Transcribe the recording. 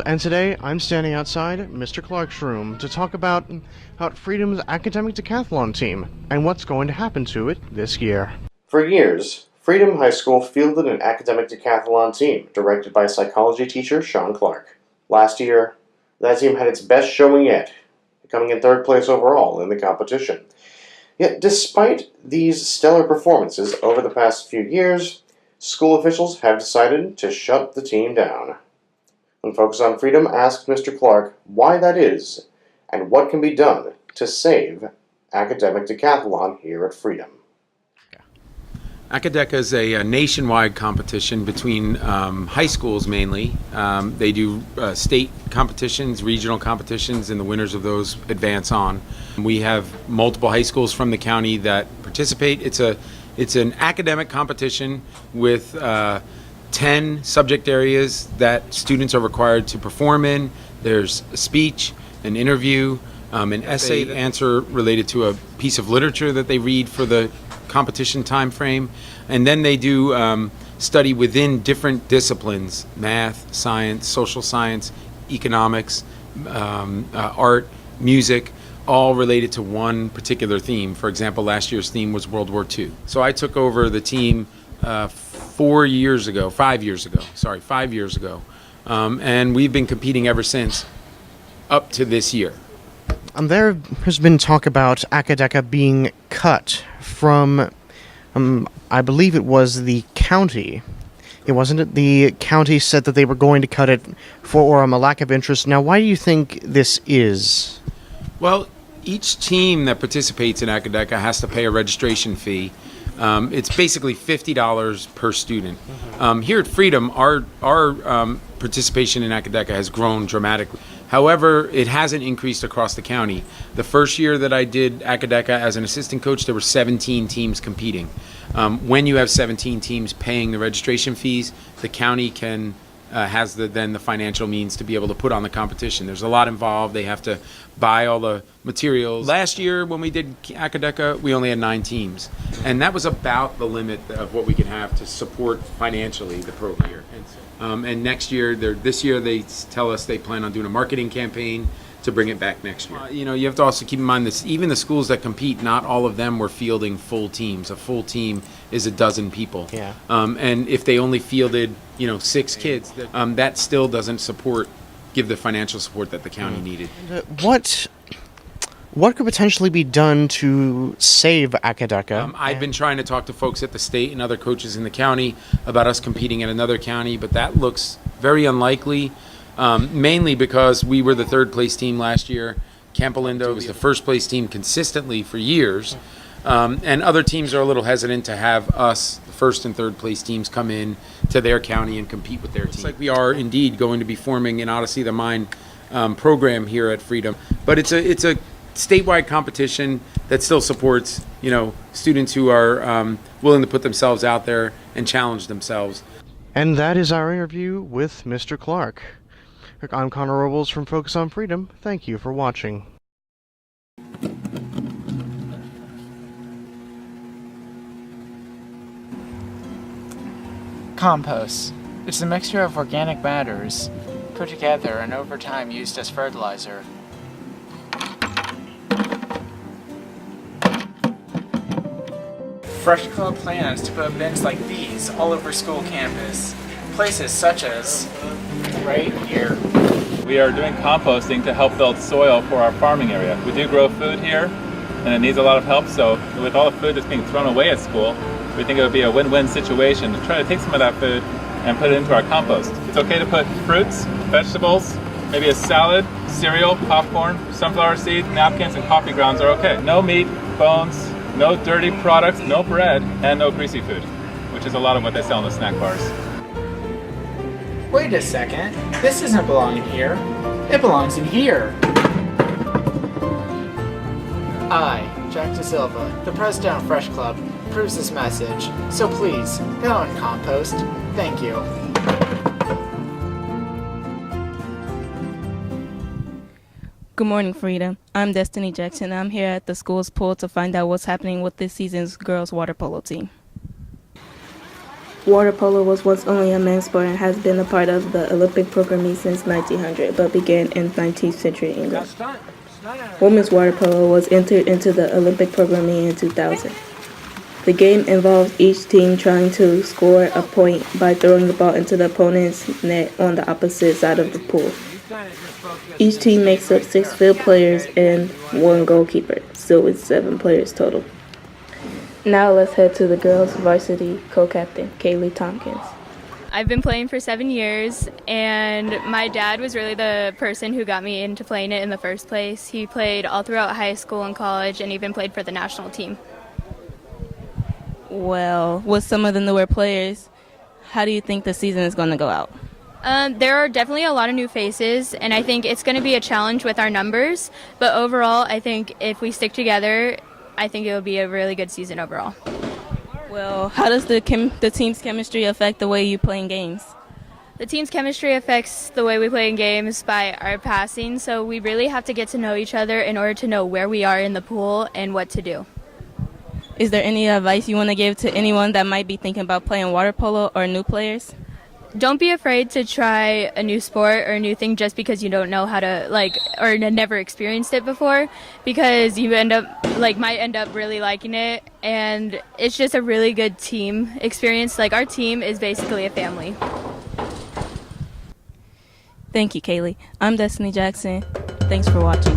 And today I'm standing outside Mr. Clark's room to talk about Freedom's academic decathlon team and what's going to happen to it this year. For years, Freedom High School fielded an academic decathlon team directed by psychology teacher Sean Clark. Last year, that team had its best showing yet, coming in third place overall in the competition. Yet despite these stellar performances over the past few years, school officials have decided to shut the team down. When Focus on Freedom asked Mr. Clark why that is and what can be done to save academic decathlon here at Freedom. ACDACA is a nationwide competition between high schools mainly. They do state competitions, regional competitions, and the winners of those advance on. We have multiple high schools from the county that participate. It's an academic competition with 10 subject areas that students are required to perform in. There's a speech, an interview, an essay answer related to a piece of literature that they read for the competition time frame, and then they do study within different disciplines: math, science, social science, economics, art, music, all related to one particular theme. For example, last year's theme was World War II. So I took over the team 5 years ago, and we've been competing ever since up to this year. There has been talk about ACDACA being cut from, I believe it was the county. It wasn't it? The county said that they were going to cut it for a lack of interest. Now, why do you think this is? Well, each team that participates in ACDACA has to pay a registration fee. It's basically $50 per student. Here at Freedom, our participation in ACDACA has grown dramatically. However, it hasn't increased across the county. The first year that I did ACDACA as an assistant coach, there were 17 teams competing. When you have 17 teams paying the registration fees, the county has then the financial means to be able to put on the competition. There's a lot involved. They have to buy all the materials. Last year when we did ACDACA, we only had 9 teams, and that was about the limit of what we can have to support financially the program. And next year, this year they tell us they plan on doing a marketing campaign to bring it back next year. You have to also keep in mind this: even the schools that compete, not all of them were fielding full teams. A full team is a dozen people. Yeah. And if they only fielded 6 kids, that still doesn't give the financial support that the county needed. What could potentially be done to save ACDACA? I've been trying to talk to folks at the state and other coaches in the county about us competing in another county, but that looks very unlikely. Mainly because we were the third place team last year. Campolindo was the first place team consistently for years. And other teams are a little hesitant to have us, the first and third place teams, come in to their county and compete with their team. It's like we are indeed going to be forming an Odyssey of the Mind program here at Freedom. But it's a statewide competition that still supports students who are willing to put themselves out there and challenge themselves. And that is our interview with Mr. Clark. I'm Connor Robles from Focus on Freedom. Thank you for watching. Composts. It's a mixture of organic matters put together and over time used as fertilizer. FRESHH Club plans to put bins like these all over school campus. Places such as right here. We are doing composting to help build soil for our farming area. We do grow food here, and it needs a lot of help, so with all the food that's being thrown away at school, we think it would be a win-win situation to try to take some of that food and put it into our compost. It's okay to put fruits, vegetables, maybe a salad, cereal, popcorn, sunflower seeds, napkins, and coffee grounds are okay. No meat, bones, no dirty products, no bread, and no greasy food, which is a lot of what they sell in the snack bars. Wait a second, this doesn't belong in here. It belongs in here. I, Jack De Silva, the president of FRESHH Club, approves this message, so please, go on compost. Thank you. Good morning, Freedom. I'm Destiny Jackson. I'm here at the school's pool to find out what's happening with this season's girls' water polo team. Water polo was once only a men's sport and has been a part of the Olympic programming since 1900, but began in 19th century England. Women's water polo was entered into the Olympic programming in 2000. The game involves each team trying to score a point by throwing the ball into the opponent's net on the opposite side of the pool. Each team makes up 6 field players and 1 goalkeeper, so it's 7 players total. Now let's head to the girls' varsity co-captain, Kaylee Tompkins. I've been playing for 7 years, and my dad was really the person who got me into playing it in the first place. He played all throughout high school and college, and even played for the national team. Well, with some of the newer players, how do you think the season is going to go out? There are definitely a lot of new faces, and I think it's going to be a challenge with our numbers. But overall, I think if we stick together, I think it will be a really good season overall. Well, how does the team's chemistry affect the way you play in games? The team's chemistry affects the way we play in games by our passing, so we really have to get to know each other in order to know where we are in the pool and what to do. Is there any advice you want to give to anyone that might be thinking about playing water polo or new players? Don't be afraid to try a new sport or a new thing just because you don't know how to, or never experienced it before, because you might end up really liking it, and it's just a really good team experience. Like, our team is basically a family. Thank you, Kaylee. I'm Destiny Jackson. Thanks for watching.